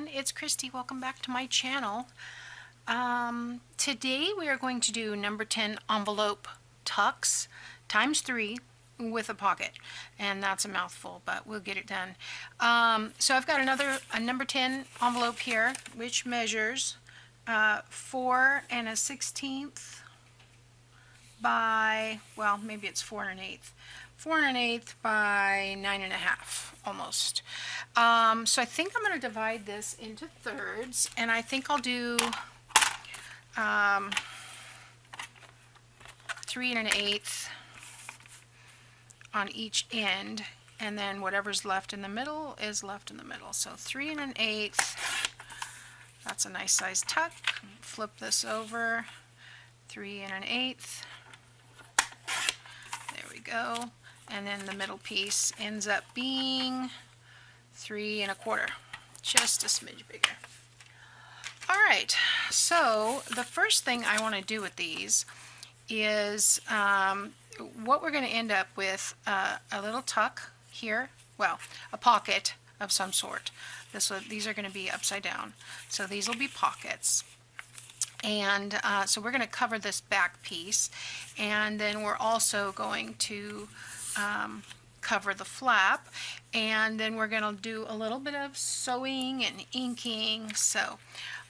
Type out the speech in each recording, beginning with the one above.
everyone, it's Kristi. Welcome back to my channel. Today we are going to do number 10 envelope tucks times 3 with a pocket, and that's a mouthful, but we'll get it done. So I've got a number 10 envelope here, which measures 4 1/16 by, well, maybe it's 4 1/8. 4 1/8 by 9 1/2, almost. So I think I'm going to divide this into thirds, and I think I'll do 3 1/8 on each end, and then whatever's left in the middle is left in the middle. So 3 1/8, that's a nice size tuck. Flip this over, 3 1/8. There we go. And then the middle piece ends up being 3 1/4, just a smidge bigger. All right, so the first thing I want to do with these is what we're going to end up with a little tuck here, well, a pocket of some sort. These are going to be upside down, so these will be pockets. And so we're going to cover this back piece, and then we're also going to cover the flap, and then we're going to do a little bit of sewing and inking. So,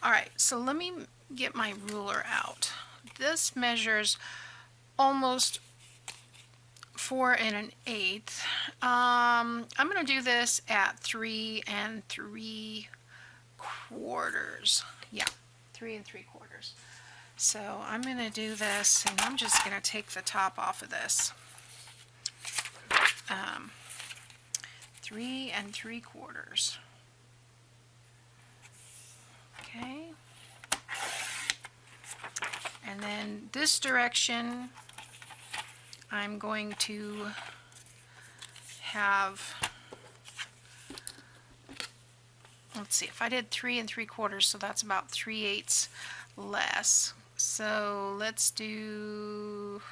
all right, so let me get my ruler out. This measures almost 4 1/8. I'm going to do this at 3 3/4. Yeah, 3 3/4. So I'm going to do this, and I'm just going to take the top off of this. 3 3/4. Okay. And then this direction, I'm going to have, let's see, if I did 3 3/4, so that's about 3/8 less. So let's do,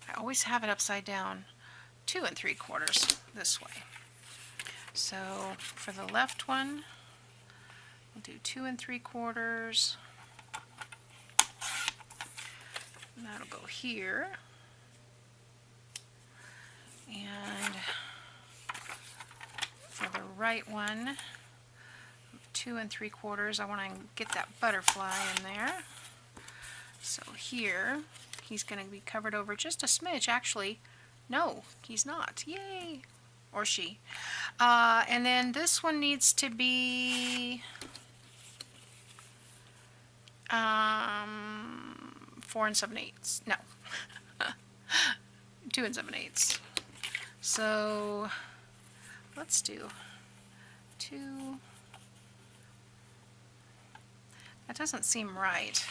I always have it upside down, 2 3/4 this way. So for the left one, we'll do 2 3/4. And that'll go here. And for the right one, 2 3/4. I want to get that butterfly in there. So here, he's going to be covered over just a smidge. Actually, no, he's not. Yay! Or she. And then this one needs to be 4 7/8. No. 2 7/8. So let's do 2. That doesn't seem right.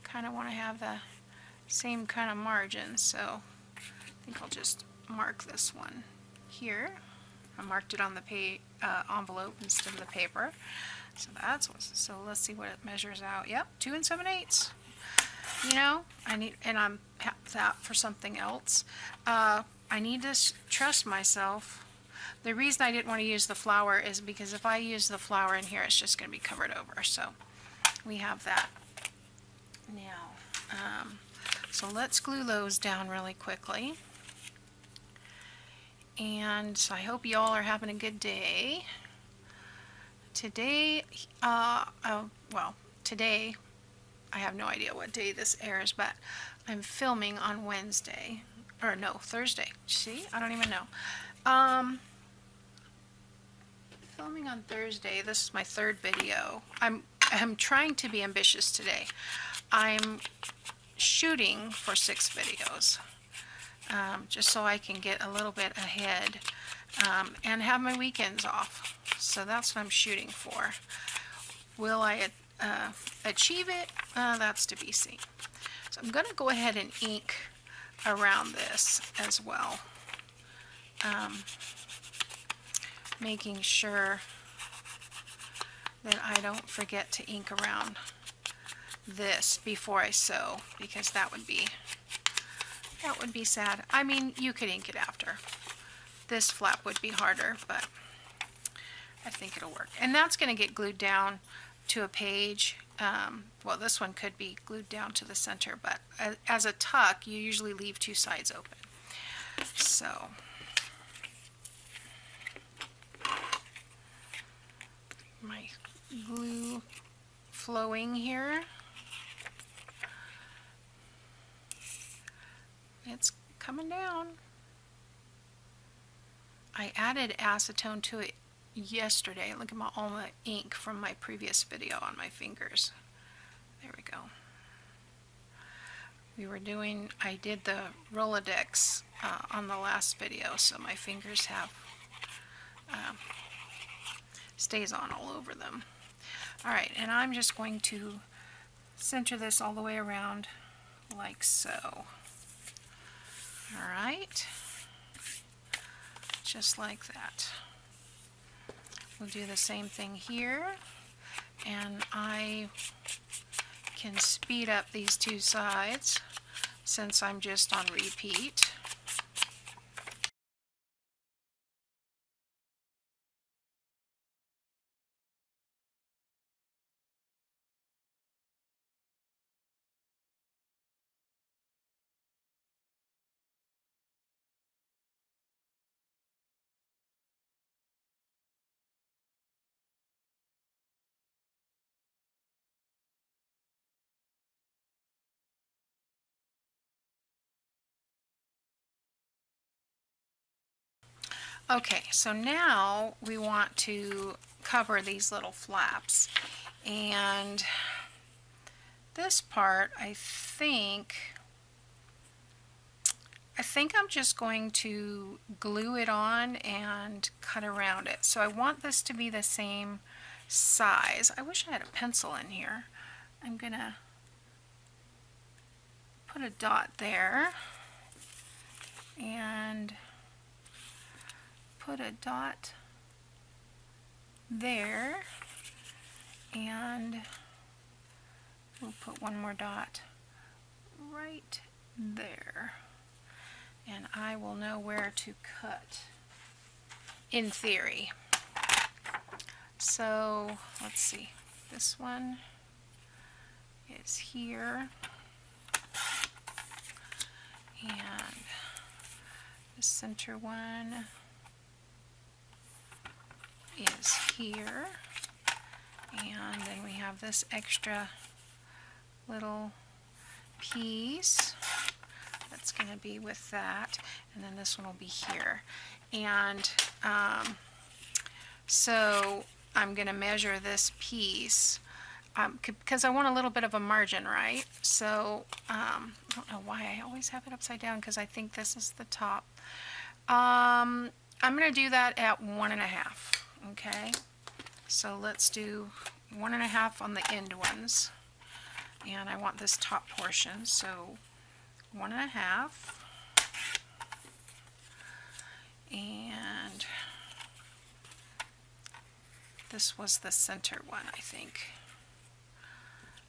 Kind of want to have the same kind of margin, so I think I'll just mark this one here. I marked it on the envelope instead of the paper. So that's what, so let's see what it measures out. Yep, 2 7/8. You know, I need, and I'm that for something else. I need to trust myself. The reason I didn't want to use the flower is because if I use the flower in here, it's just going to be covered over. So we have that now. So let's glue those down really quickly. And so I hope y'all are having a good day. Today, today, I have no idea what day this airs, but I'm filming on Wednesday, or no, Thursday. See, I don't even know. Filming on Thursday. This is my third video. I'm trying to be ambitious today. I'm shooting for 6 videos, just so I can get a little bit ahead and have my weekends off. So that's what I'm shooting for. Will I achieve it? That's to be seen. So I'm going to go ahead and ink around this as well, making sure that I don't forget to ink around this before I sew, because that would be sad. I mean, you could ink it after, This flap would be harder, but I think it'll work. And that's going to get glued down to a page. Well, this one could be glued down to the center, but as a tuck, you usually leave two sides open. So my glue flowing here. It's coming down. I added acetone to it yesterday. Look at all the ink from my previous video on my fingers. There we go. I did the Rolodex on the last video, so my fingers have stays on all over them. Alright, and I'm just going to center this all the way around like so. Alright, just like that. We'll do the same thing here, and I can speed up these two sides since I'm just on repeat. Okay, so now we want to cover these little flaps, and this part I think I'm just going to glue it on and cut around it. So I want this to be the same size. I wish I had a pencil in here. I'm gonna put a dot there and put a dot there, and we'll put one more dot right there, and I will know where to cut in theory. So let's see, this one is here, and the center one is here, and then we have this extra little piece that's going to be with that, and then this one will be here. And so I'm going to measure this piece because I want a little bit of a margin, right? So I don't know why I always have it upside down, because I think this is the top. I'm going to do that at 1.5. Okay, so let's do 1.5 on the end ones, and I want this top portion, so 1.5, and this was the center one, I think,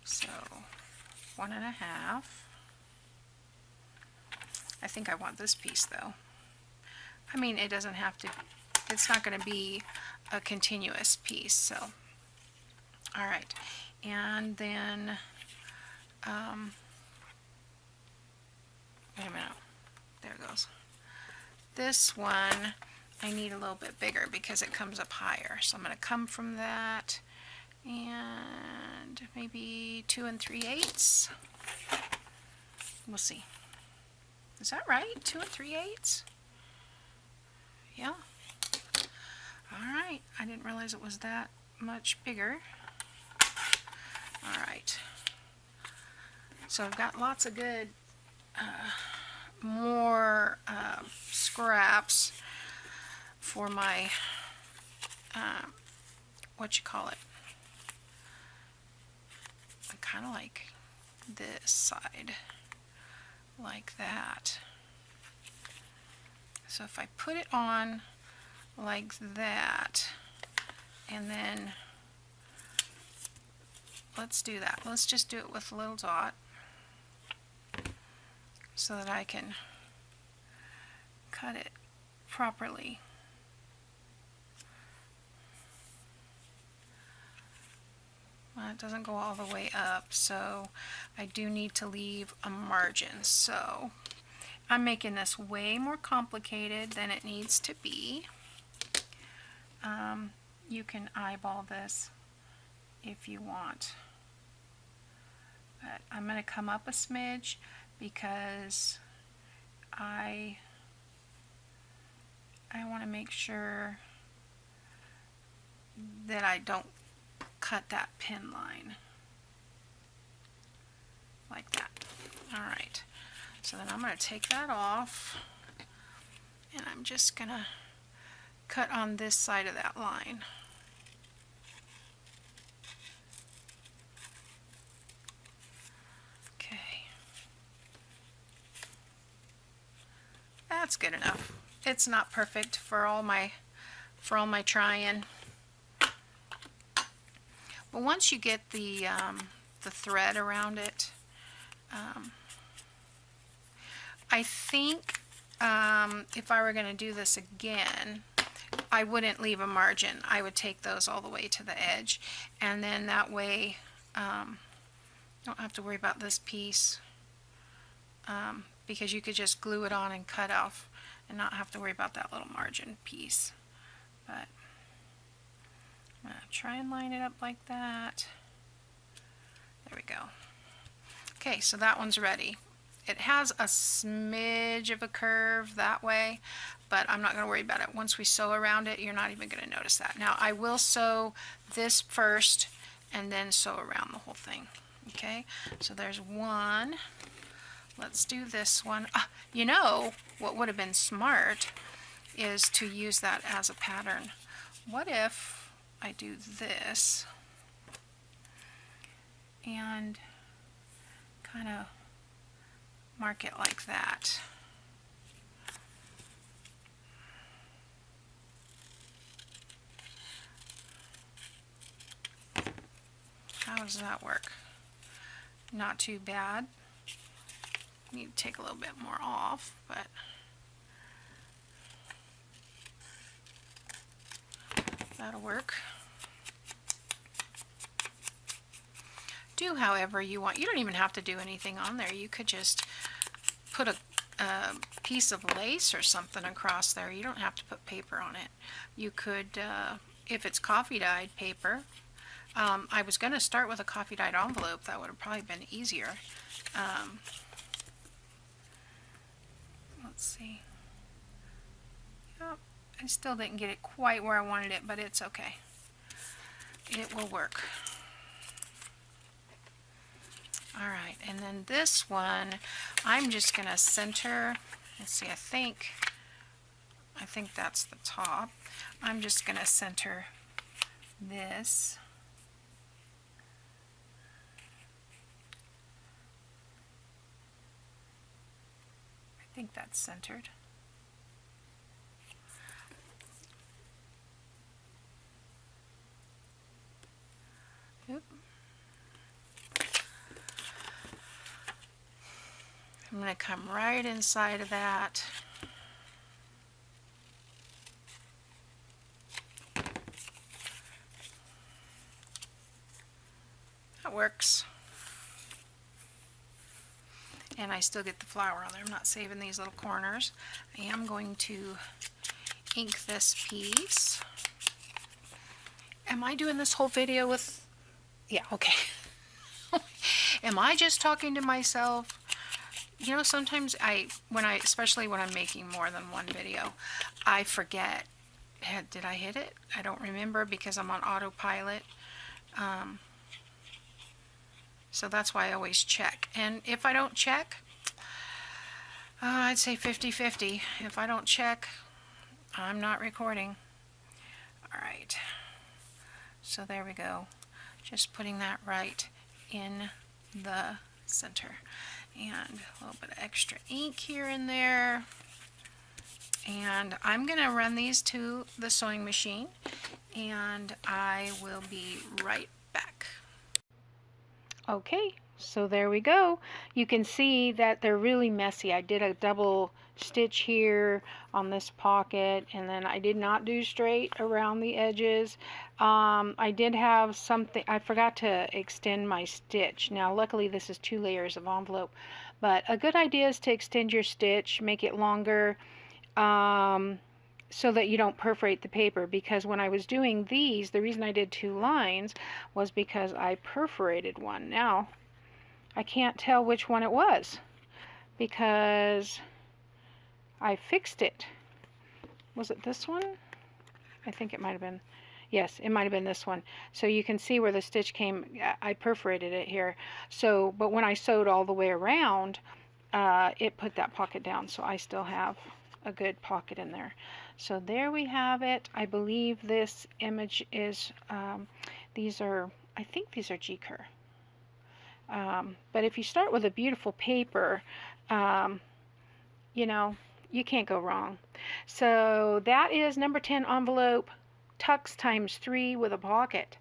so 1.5. I think I want this piece though. I mean, it doesn't have to, it's not going to be a continuous piece, so alright, and then wait a minute, there it goes. This one I need a little bit bigger because it comes up higher, so I'm going to come from that and maybe 2 3/8. We'll see. Is that right? 2 3/8? Yeah. Alright, I didn't realize it was that much bigger. Alright, so I've got lots of good more scraps for my what you call it, kind of like this side, like that. So if I put it on like that, and then let's do that. Let's just do it with a little dot so that I can cut it properly. Well, it doesn't go all the way up, so I do need to leave a margin. So I'm making this way more complicated than it needs to be. You can eyeball this if you want. But I'm going to come up a smidge because I want to make sure that I don't cut that pin line like that. Alright, so then I'm going to take that off and I'm just going to cut on this side of that line. Okay, that's good enough. It's not perfect for all my trying, but once you get the thread around it, I think if I were going to do this again, I wouldn't leave a margin. I would take those all the way to the edge, and then that way don't have to worry about this piece, because you could just glue it on and cut off and not have to worry about that little margin piece. But I'm going to try and line it up like that. There we go. Okay, so that one's ready. It has a smidge of a curve that way, but I'm not going to worry about it. Once we sew around it, you're not even going to notice that. Now I will sew this first and then sew around the whole thing. Okay, so there's one. Let's do this one. You know what would have been smart is to use that as a pattern. What if I do this and kind of mark it like that? How does that work? Not too bad. Need to take a little bit more off, but that'll work. Do however you want. You don't even have to do anything on there. You could just put a piece of lace or something across there. You don't have to put paper on it. You could, if it's coffee dyed paper, I was going to start with a coffee dyed envelope. That would have probably been easier. Let's see. Yep, I still didn't get it quite where I wanted it, but it's okay. It will work. Alright, and then this one, I'm just going to center. Let's see, I think that's the top. I'm just going to center this. I think that's centered. Oop. I'm going to come right inside of that. That works. And I still get the flower on there. I'm not saving these little corners. I am going to ink this piece. Am I doing this whole video with... Yeah, okay. Am I just talking to myself? You know, sometimes especially when I'm making more than one video, I forget. Did I hit it? I don't remember because I'm on autopilot. So that's why I always check. And if I don't check, I'd say 50-50. If I don't check, I'm not recording. Alright. So there we go. Just putting that right in the center. And a little bit of extra ink here and there. And I'm going to run these to the sewing machine. And I will be right back. Okay, So there we go. You can see that they're really messy. I did a double stitch here on this pocket, and then I did not do straight around the edges. I did have something, I forgot to extend my stitch. Now luckily this is 2 layers of envelope, but a good idea is to extend your stitch, make it longer, so that you don't perforate the paper, because when I was doing these, the reason I did 2 lines was because I perforated one. Now I can't tell which one it was because I fixed it. Was it this one? I think it might have been. Yes, it might have been this one. So you can see where the stitch came. I perforated it here. So, but when I sewed all the way around, it put that pocket down. So I still have a good pocket in there. So there we have it. I believe this image is, these are, I think these are G-Cur. But if you start with a beautiful paper, you know, you can't go wrong. So that is number 10 envelope, tucks ×3 with a pocket.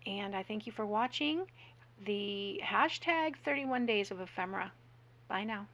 And I thank you for watching the hashtag 31 days of ephemera. Bye now.